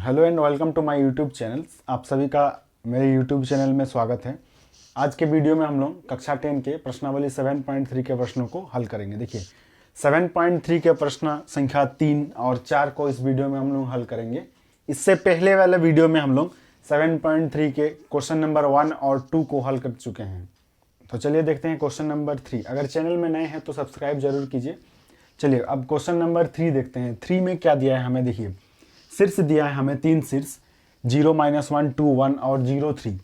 Hello and welcome to my YouTube channel. आप सभी का मेरे यूट्यूब चैनल में स्वागत है। आज के वीडियो में हम लोग कक्षा 10 के प्रश्नावली 7.3 के प्रश्नों को हल करेंगे। देखिए 7.3 के प्रश्न संख्या 3 और 4 को इस वीडियो में हम लोग हल करेंगे। इससे पहले वाले वीडियो में हम लोग 7.3 के क्वेश्चन नंबर 1 और 2 को हल कर चुके हैं। तो चलिए देखते हैं क्वेश्चन नंबर 3। अगर चैनल में नए हैं तो सब्सक्राइब जरूर कीजिए। चलिए अब क्वेश्चन नंबर 3 देखते हैं। 3 में क्या दिया है हमें, देखिए शीर्ष दिया है हमें 3 शीर्ष 0, -1, 2, 1 और 0, 3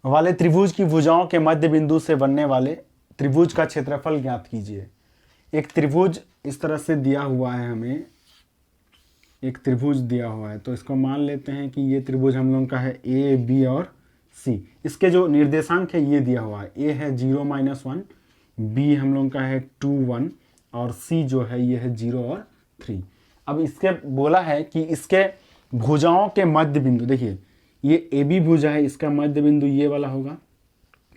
वाले त्रिभुज की भुजाओं के मध्य बिंदु से बनने वाले त्रिभुज का क्षेत्रफल ज्ञात कीजिए। एक त्रिभुज इस तरह से दिया हुआ है, हमें एक त्रिभुज दिया हुआ है, तो इसको मान लेते हैं कि ये त्रिभुज हम लोग का है ए, बी और सी। इसके जो निर्देशांक है ये दिया हुआ है, ए है 0, -1, बी हम लोग का है 2, 1 और सी जो है ये है 0 और 3। अब इसके बोला है कि इसके भुजाओं के मध्य बिंदु, देखिए ये ए बी भुजा है, इसका मध्य बिंदु ये वाला होगा,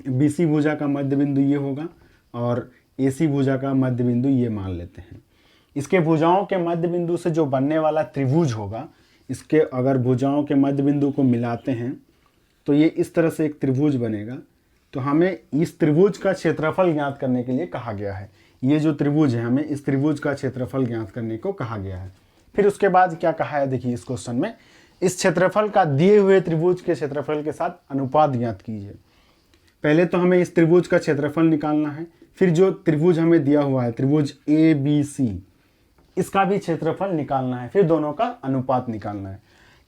बी सी भुजा का मध्य बिंदु ये होगा और ए सी भुजा का मध्य बिंदु ये मान लेते हैं। इसके भुजाओं के मध्य बिंदु से जो बनने वाला त्रिभुज होगा, इसके अगर भुजाओं के मध्य बिंदु को मिलाते हैं तो ये इस तरह से एक त्रिभुज बनेगा। तो हमें इस त्रिभुज का क्षेत्रफल ज्ञात करने के लिए कहा गया है। ये जो त्रिभुज है, हमें इस त्रिभुज का क्षेत्रफल ज्ञात करने को कहा गया है। फिर उसके बाद क्या कहा है, देखिए इस क्वेश्चन में इस क्षेत्रफल का दिए हुए त्रिभुज के क्षेत्रफल के साथ अनुपात ज्ञात कीजिए। पहले तो हमें इस त्रिभुज का क्षेत्रफल निकालना है, फिर जो त्रिभुज हमें दिया हुआ है त्रिभुज ए बी सी, इसका भी क्षेत्रफल निकालना है, फिर दोनों का अनुपात निकालना है।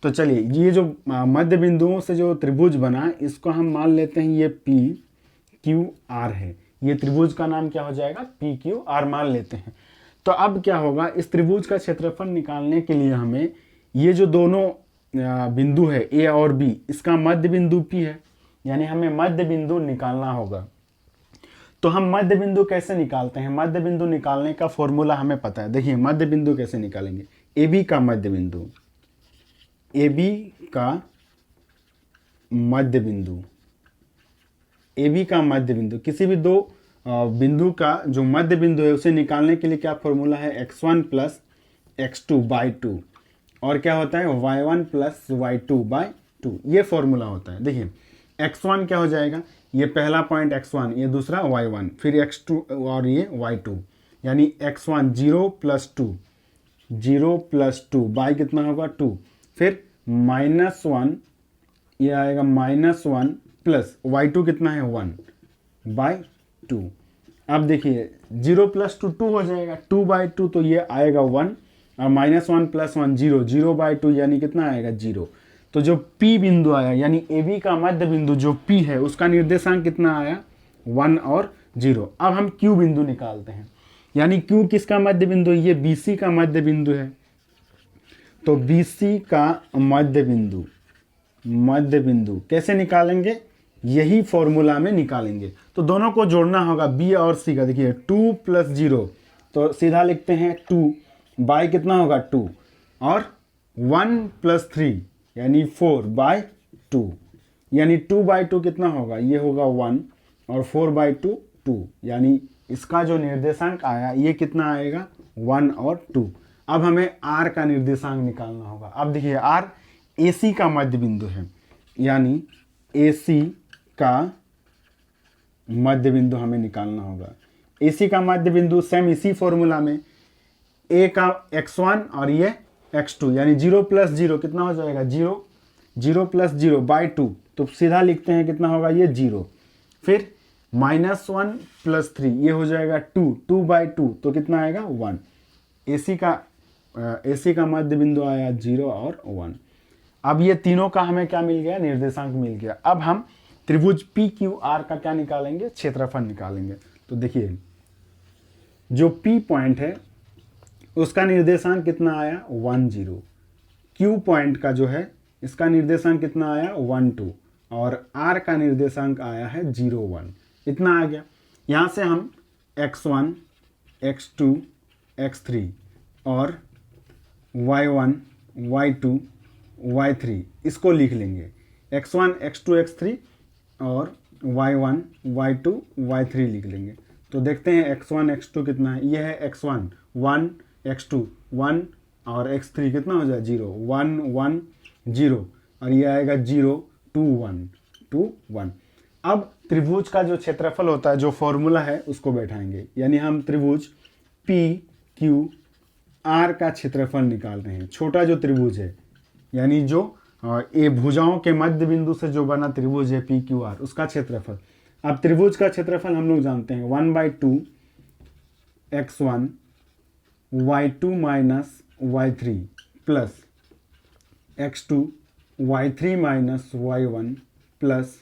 तो चलिए ये जो मध्य बिंदुओं से जो त्रिभुज बना इसको हम मान लेते हैं ये पी क्यू आर है। ये त्रिभुज का नाम क्या हो जाएगा, पी क्यू आर मान लेते हैं। तो अब क्या होगा, इस त्रिभुज का क्षेत्रफल निकालने के लिए हमें ये जो दोनों बिंदु है ए और बी, इसका मध्य बिंदु पी है, यानी हमें मध्य बिंदु निकालना होगा। तो हम मध्य बिंदु कैसे निकालते हैं, मध्य बिंदु निकालने का फॉर्मूला हमें पता है। देखिए मध्य बिंदु कैसे निकालेंगे, ए बी का मध्य बिंदु, ए बी का मध्य बिंदु, ए बी का मध्य बिंदु, किसी भी दो बिंदु का जो मध्य बिंदु है उसे निकालने के लिए क्या फॉर्मूला है, x1 + x2 / 2 और क्या होता है y1 + y2 / 2, ये फॉर्मूला होता है। देखिए x1 क्या हो जाएगा, ये पहला पॉइंट x1, ये दूसरा y1, फिर x2 और ये y2, यानी x1 0 + 2, 0 + 2 बाई कितना होगा 2, फिर -1, ये आएगा -1 प्लस y2 कितना है 1 / 2। अब देखिए 0 + 2 2 हो जाएगा, 2 / 2 तो ये आएगा 1 और -1 + 1 0, 0 / 2 यानी कितना आएगा 0। तो जो P बिंदु आया यानी AB का मध्य बिंदु जो P है उसका निर्देशांक कितना आया 1 और 0। अब हम Q बिंदु निकालते हैं, यानी Q किसका मध्य बिंदु, ये BC का मध्य बिंदु है। तो BC का मध्य बिंदु कैसे निकालेंगे, यही फॉर्मूला में निकालेंगे। तो दोनों को जोड़ना होगा बी और सी का। देखिए 2 + 0 तो सीधा लिखते हैं 2 बाई कितना होगा 2 और 1 + 3 यानी 4 / 2, यानी 2 / 2 कितना होगा, ये होगा 1 और 4 / 2 2, यानी इसका जो निर्देशांक आया ये कितना आएगा 1 और 2। अब हमें आर का निर्देशांक निकालना होगा। अब देखिए आर AC का मध्य बिंदु है, यानी AC का मध्य बिंदु हमें निकालना होगा। AC का मध्य बिंदु सेम इसी फॉर्मूला में A का x1 और ये x2, यानी 0 + 0 कितना हो जाएगा 0, 0 + 0 / 2, तो सीधा लिखते हैं कितना होगा ये 0, फिर -1 + 3 ये हो जाएगा 2, 2 / 2 तो कितना आएगा 1। AC का मध्य बिंदु आया 0 और 1। अब ये तीनों का हमें क्या मिल गया, निर्देशांक मिल गया। अब हम त्रिभुज PQR का क्या निकालेंगे, क्षेत्रफल निकालेंगे। तो देखिए जो P पॉइंट है उसका निर्देशांक कितना आया 1 0, Q पॉइंट का जो है इसका निर्देशांक कितना आया 1 2 और R का निर्देशांक आया है 0 1, इतना आ गया। यहाँ से हम x1 x2 x3 और y1 y2 y3 इसको लिख लेंगे, x1 x2 x3 और y1 y2 y3 लिख लेंगे। तो देखते हैं x1 x2 कितना है, ये है x1 1, x2 1 और x3 कितना हो जाए 0, 1 1 0 और ये आएगा 0 2 1 2 1। अब त्रिभुज का जो क्षेत्रफल होता है, जो फॉर्मूला है उसको बैठाएंगे, यानी हम त्रिभुज पी क्यू आर का क्षेत्रफल निकाल रहे हैं। छोटा जो त्रिभुज है, यानी जो ये भुजाओं के मध्य बिंदु से जो बना त्रिभुज है पी क्यू आर, उसका क्षेत्रफल। अब त्रिभुज का क्षेत्रफल हम लोग जानते हैं 1/2 x1 y2 minus y3 plus x2 y3 minus y1 plus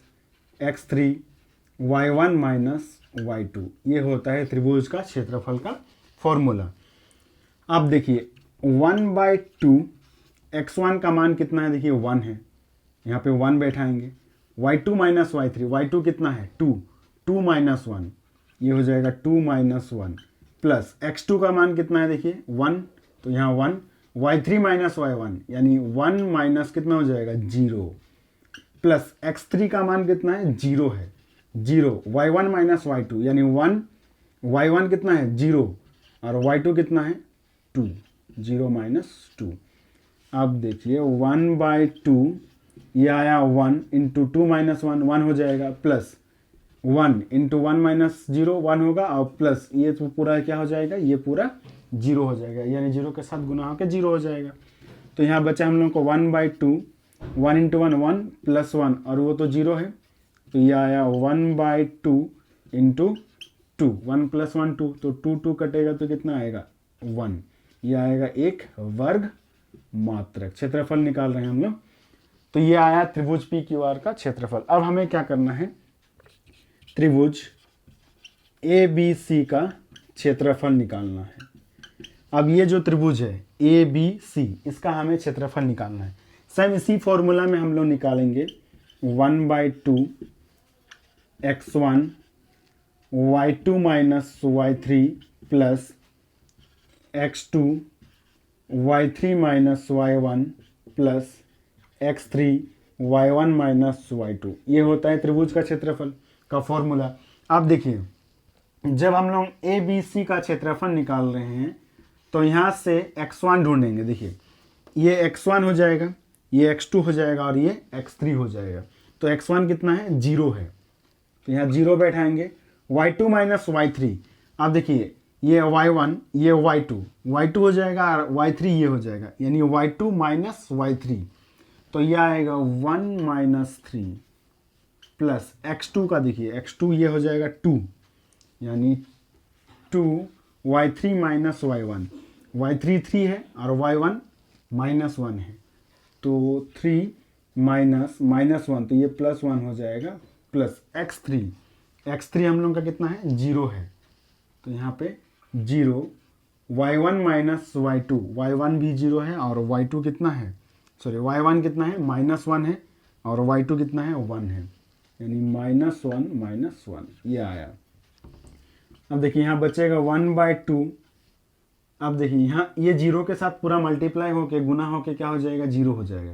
x3 y1 minus y2। ये होता है त्रिभुज का क्षेत्रफल का फॉर्मूला। अब देखिए 1/2 x1 का मान कितना है, देखिए 1 है, यहाँ पे 1 बैठाएंगे। y2 माइनस y3, y2 कितना है 2, 2 माइनस 1, ये हो जाएगा 2 माइनस 1 प्लस x2 का मान कितना है, देखिए 1, तो यहाँ 1, y3 माइनस y1 यानी 1 माइनस कितना हो जाएगा 0 प्लस x3 का मान कितना है 0 है, 0 y1 माइनस y2 यानी 1, y1 कितना है 0 और y2 कितना है 2, 0 माइनस 2। अब देखिए 1/2 ये आया 1 इंटू 2 माइनस 1, 1 हो जाएगा प्लस 1 इंटू 1 माइनस 0 1 होगा और प्लस ये तो पूरा क्या हो जाएगा, ये पूरा 0 हो जाएगा, यानी 0 के साथ गुना होकर 0 हो जाएगा। तो यहाँ बचा हम लोग को 1/2, 1 इंटू 1 1 प्लस 1 और वो तो 0 है, तो ये आया 1/2 इंटू 2, 1 प्लस 1 2, तो 2 2 कटेगा तो कितना आएगा 1, ये आएगा 1 वर्ग मात्रक। क्षेत्रफल निकाल रहे हैं हम लोग, तो ये आया त्रिभुज पी क्यू आर का क्षेत्रफल। अब हमें क्या करना है, त्रिभुज ए बी सी का क्षेत्रफल निकालना है। अब ये जो त्रिभुज है ए बी सी, इसका हमें क्षेत्रफल निकालना है। सेम इसी फॉर्मूला में हम लोग निकालेंगे 1/2 x1 y2 minus y3 plus x2 y3 minus y1 plus x3 y1 minus y2। ये होता है त्रिभुज का क्षेत्रफल का फॉर्मूला। अब देखिए जब हम लोग ए बी सी का क्षेत्रफल निकाल रहे हैं तो यहाँ से x1 ढूंढेंगे। देखिए ये x1 हो जाएगा, ये x2 हो जाएगा और ये x3 हो जाएगा। तो x1 कितना है 0 है, तो यहाँ 0 बैठाएंगे। y2 माइनस y3, अब देखिए ये y1 ये y2 हो जाएगा और y3 ये हो जाएगा, यानी y2 माइनस y3, तो ये आएगा 1 माइनस 3 प्लस x2 का, देखिए x2 ये हो जाएगा 2, यानी 2 y3 माइनस y1, y3 3 है और y1 माइनस 1 है, तो 3 माइनस 1, तो ये प्लस 1 हो जाएगा प्लस x3 हम लोग का कितना है 0 है, तो यहाँ पे 0 y1 माइनस y2, y1 भी 0 है और y2 कितना है, सॉरी y1 कितना है -1 है और y2 कितना है 1 है, यानी -1 ये आया। अब देखिए यहाँ बचेगा 1/2। अब देखिए यहाँ ये 0 के साथ पूरा मल्टीप्लाई होके गुना होके क्या हो जाएगा 0 हो जाएगा,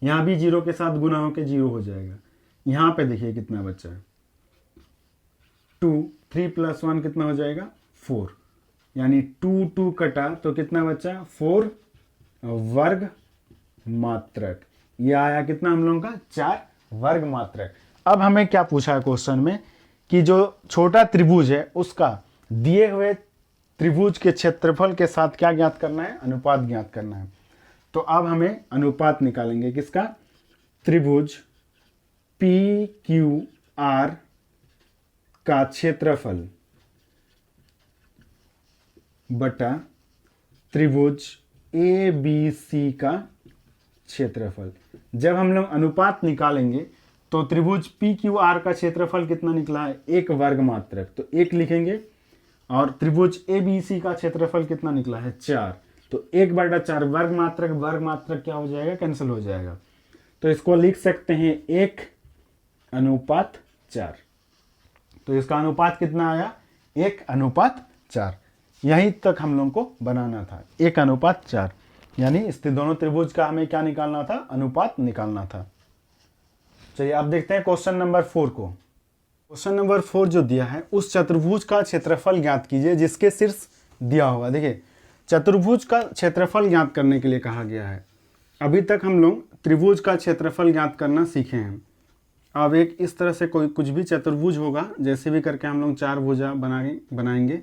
यहाँ भी 0 के साथ गुना होके 0 हो जाएगा। यहाँ पे देखिए कितना बचा है 2, 3 प्लस 1 कितना हो जाएगा 4, यानी 2 2 कटा तो कितना बचा 4 वर्ग मात्रक। ये आया कितना हम लोगों का 4 वर्ग मात्रक। अब हमें क्या पूछा है क्वेश्चन में कि जो छोटा त्रिभुज है उसका दिए हुए त्रिभुज के क्षेत्रफल के साथ क्या ज्ञात करना है, अनुपात ज्ञात करना है। तो अब हमें अनुपात निकालेंगे किसका, त्रिभुज पी क्यू आर का क्षेत्रफल बटा त्रिभुज ए बी सी का क्षेत्रफल। जब हम लोग अनुपात निकालेंगे तो त्रिभुज पी क्यू आर का क्षेत्रफल कितना निकला है 1 वर्ग मात्रक, तो 1 लिखेंगे, और त्रिभुज ए बी सी का क्षेत्रफल कितना निकला है 4, तो 1/4 वर्ग मात्रक क्या हो जाएगा, कैंसिल हो जाएगा। तो इसको लिख सकते हैं 1:4। तो इसका अनुपात कितना आया 1:4। यहीं तक हम लोग को बनाना था 1:4, यानी इस दोनों त्रिभुज का हमें क्या निकालना था, अनुपात निकालना था। चलिए अब देखते हैं क्वेश्चन नंबर 4 को। क्वेश्चन नंबर 4 जो दिया है, उस चतुर्भुज का क्षेत्रफल ज्ञात कीजिए जिसके शीर्ष दिया होगा। देखिए चतुर्भुज का क्षेत्रफल ज्ञात करने के लिए कहा गया है। अभी तक हम लोग त्रिभुज का क्षेत्रफल ज्ञात करना सीखे हैं। अब एक इस तरह से कोई कुछ भी चतुर्भुज होगा, जैसे भी करके हम लोग 4 भुजा बनाएंगे।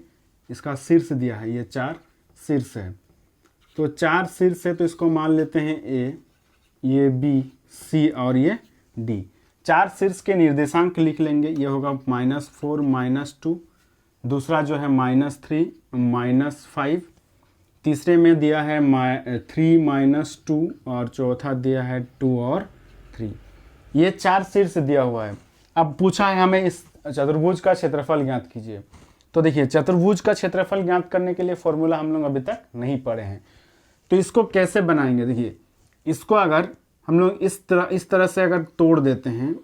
इसका शीर्ष दिया है, ये 4 शीर्ष है, तो 4 शीर्ष है, तो इसको मान लेते हैं ए, ये बी, सी और ये डी। 4 शीर्ष के निर्देशांक लिख लेंगे, ये होगा -4 -2, दूसरा जो है -3 -5, तीसरे में दिया है 3 -2 और चौथा दिया है 2 और 3। ये 4 शीर्ष दिया हुआ है। अब पूछा है हमें इस चतुर्भुज का क्षेत्रफल ज्ञात कीजिए। तो देखिए, चतुर्भुज का क्षेत्रफल ज्ञात करने के लिए फॉर्मूला हम लोग अभी तक नहीं पढ़े हैं, तो इसको कैसे बनाएंगे। देखिए, इसको अगर हम लोग इस तरह से अगर तोड़ देते हैं,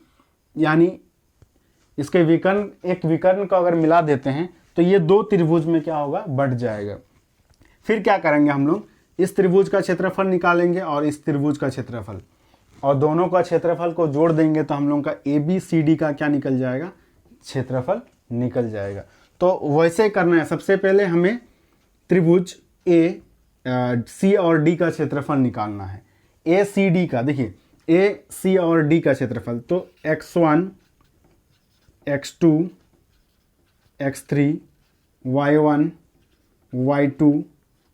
यानी इसके विकर्ण, एक विकर्ण को अगर मिला देते हैं, तो ये 2 त्रिभुज में क्या होगा, बढ़ जाएगा। फिर क्या करेंगे हम लोग, इस त्रिभुज का क्षेत्रफल निकालेंगे और इस त्रिभुज का क्षेत्रफल, और दोनों का क्षेत्रफल को जोड़ देंगे, तो हम लोग का ABCD का क्या निकल जाएगा, क्षेत्रफल निकल जाएगा। तो वैसे करना है। सबसे पहले हमें त्रिभुज AC और D का क्षेत्रफल निकालना है। ACD का, देखिए AC और D का क्षेत्रफल, तो x1 x2 x3 y1 y2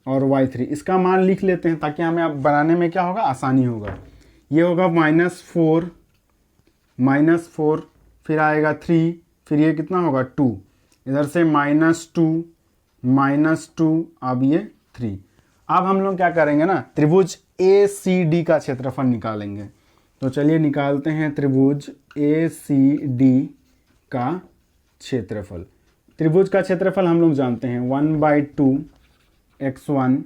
और y3, इसका मान लिख लेते हैं ताकि हमें अब बनाने में क्या होगा, आसानी होगा। ये होगा -4, फिर आएगा 3, फिर ये कितना होगा 2, इधर से -2, अब ये 3। अब हम लोग क्या करेंगे ना, त्रिभुज ACD का क्षेत्रफल निकालेंगे। तो चलिए निकालते हैं त्रिभुज ACD का क्षेत्रफल। त्रिभुज का क्षेत्रफल हम लोग जानते हैं 1/2 x1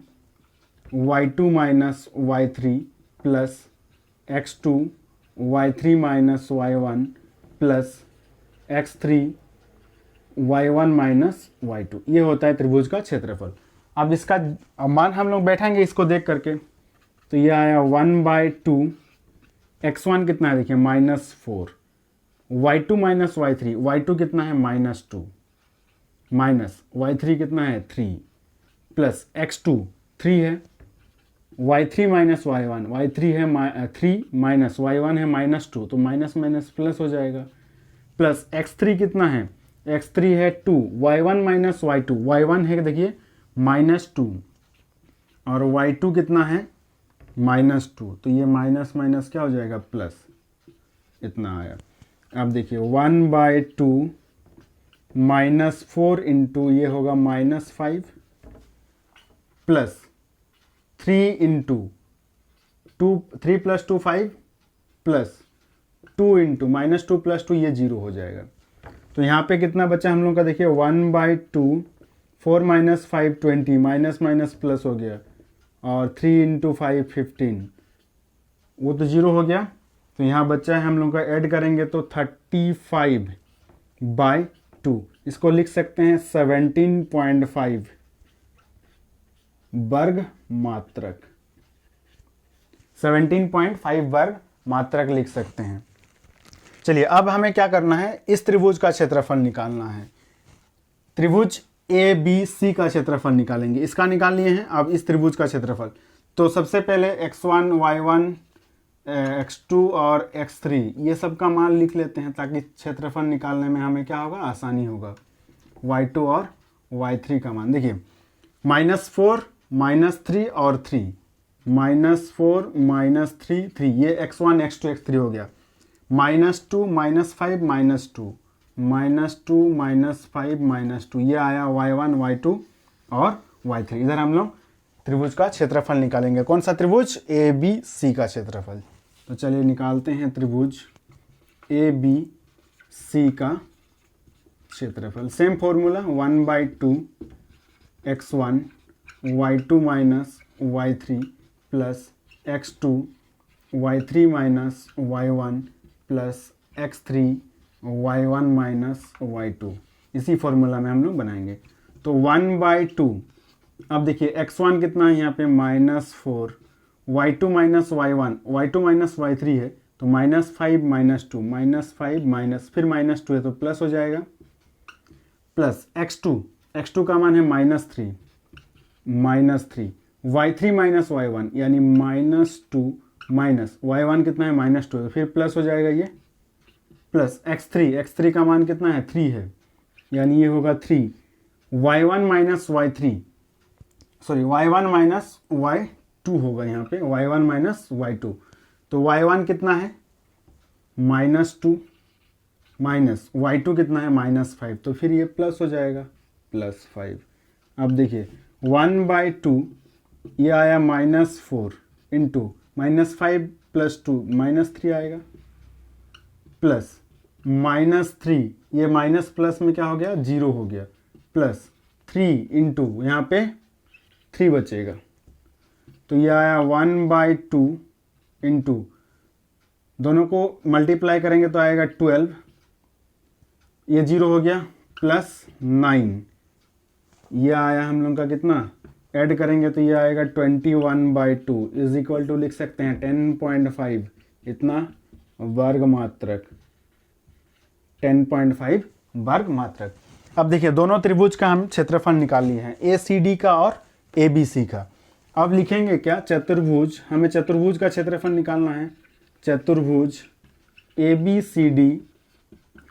y2 minus y3 plus x2 y3 minus y1 plus x3 y1 minus y2, ये होता है त्रिभुज का क्षेत्रफल। अब इसका मान हम लोग बैठेंगे इसको देख करके, तो ये आया 1/2 x1 कितना है, देखिए -4, y2 माइनस y3, y2 कितना है -2, माइनस y3 कितना है 3, प्लस x2 3 है, y3 माइनस y1, y3 है 3 माइनस y1 है -2, तो माइनस माइनस प्लस हो जाएगा, प्लस x3 कितना है, x3 है 2, y1 माइनस y2, y1 है देखिए -2 और y2 कितना है -2, तो ये माइनस माइनस क्या हो जाएगा, प्लस, इतना आया। अब देखिए 1/2 -4 इंटू ये होगा -5 प्लस 3 इंटू 3 + 2 5 प्लस 2 इंटू -2 + 2, ये 0 हो जाएगा। तो यहाँ पे कितना बचा हम लोग का, देखिए 1/2, 4 - 5 20, माइनस माइनस प्लस हो गया, और 3 इंटू 5 15, वो तो 0 हो गया। तो यहाँ बच्चा है हम लोग का, ऐड करेंगे तो 35/2, इसको लिख सकते हैं 17.5 वर्ग मात्रक, 17.5 वर्ग मात्रक लिख सकते हैं। चलिए अब हमें क्या करना है, इस त्रिभुज का क्षेत्रफल निकालना है। त्रिभुज ABC का क्षेत्रफल निकालेंगे, इसका निकाल लिए हैं। अब इस त्रिभुज का क्षेत्रफल, तो सबसे पहले x1 y1 x2 और x3 ये सब का मान लिख लेते हैं ताकि क्षेत्रफल निकालने में हमें क्या होगा, आसानी होगा। y2 और y3 का मान देखिए, -4 -3 और 3, -4 -3 3, ये x1 x2 x3 हो गया। -2 -5 -2, -2 -5 -2, ये आया y1 y2 और y3। इधर हम लोग त्रिभुज का क्षेत्रफल निकालेंगे। कौन सा त्रिभुज, ABC का क्षेत्रफल। तो चलिए निकालते हैं त्रिभुज ABC का क्षेत्रफल। Same formula 1/2 x1 y2 minus y3 plus x2 y3 minus y1 plus x3 y1 minus y2, इसी फॉर्मूला में हम लोग बनाएंगे। तो 1/2, अब देखिए x1 कितना है यहाँ पे -4, y2 minus y1, y2 minus y3 है, तो -5 -2, -5 माइनस फिर -2 है तो प्लस हो जाएगा, प्लस x2 का मान है -3, y3 माइनस y1 यानी -2 माइनस y1 कितना है -2 है, फिर प्लस हो जाएगा ये प्लस x3 का मान कितना है 3 है, यानी ये होगा 3 y1 minus y3 sorry y1 minus y2 होगा यहाँ पे y1 माइनस y2। तो y1 कितना है -2 माइनस y2 कितना है -5, तो फिर ये प्लस हो जाएगा +5। अब देखिए 1/2 ये आया -4 इंटू -5 + 2 -3 आएगा प्लस -3 ये माइनस प्लस में क्या हो गया 0 हो गया प्लस 3 इंटू यहाँ पे 3 बचेगा, तो ये आया 1/2 इंटू दोनों को मल्टीप्लाई करेंगे तो आएगा 12, ये 0 हो गया प्लस 9, ये आया हम लोग का कितना ऐड करेंगे तो ये आएगा 21/2 इज इक्वल टू लिख सकते हैं 10.5 इतना वर्ग मात्रक 10.5 वर्ग मात्रक। अब देखिए दोनों त्रिभुज का हम क्षेत्रफल निकाल लिए हैं ACD का और ABC का। अब लिखेंगे क्या चतुर्भुज, हमें चतुर्भुज का क्षेत्रफल निकालना है। चतुर्भुज ABCD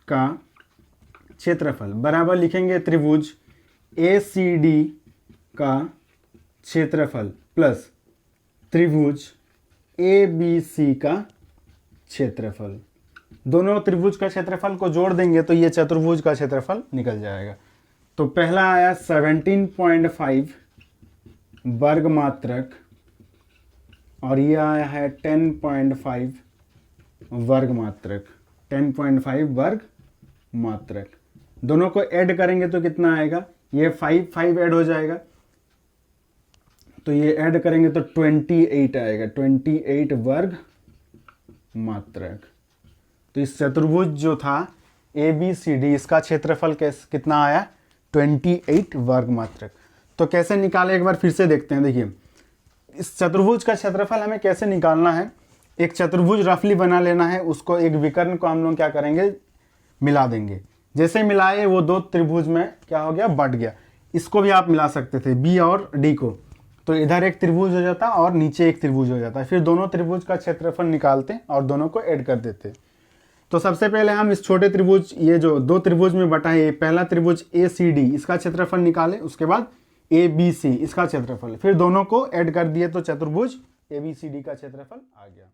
का क्षेत्रफल बराबर लिखेंगे त्रिभुज ACD का क्षेत्रफल प्लस त्रिभुज ABC का क्षेत्रफल। दोनों त्रिभुज का क्षेत्रफल को जोड़ देंगे तो ये चतुर्भुज का क्षेत्रफल निकल जाएगा। तो पहला आया 17.5 वर्ग मात्रक और ये आया है 10.5 वर्ग मात्रक, 10.5 वर्ग मात्रक। दोनों को ऐड करेंगे तो कितना आएगा, ये 5 ऐड हो जाएगा तो ये ऐड करेंगे तो 28 आएगा, 28 वर्ग मात्रक। तो इस चतुर्भुज जो था ABCD इसका क्षेत्रफल कितना आया 28 वर्ग मात्रक। तो कैसे निकाले एक बार फिर से देखते हैं। देखिए इस चतुर्भुज का क्षेत्रफल हमें कैसे निकालना है, एक चतुर्भुज रफली बना लेना है, उसको एक विकर्ण को हम लोग क्या करेंगे मिला देंगे। जैसे मिलाए वो दो त्रिभुज में क्या हो गया बढ़ गया। इसको भी आप मिला सकते थे B और D को, तो इधर एक त्रिभुज हो जाता और नीचे एक त्रिभुज हो जाता, फिर दोनों त्रिभुज का क्षेत्रफल निकालते और दोनों को ऐड कर देते। तो सबसे पहले हम इस छोटे त्रिभुज, ये जो दो त्रिभुज में बटा है, पहला त्रिभुज ACD इसका क्षेत्रफल निकाले, उसके बाद ABC इसका क्षेत्रफल, फिर दोनों को ऐड कर दिए तो चतुर्भुज ABCD का क्षेत्रफल आ गया।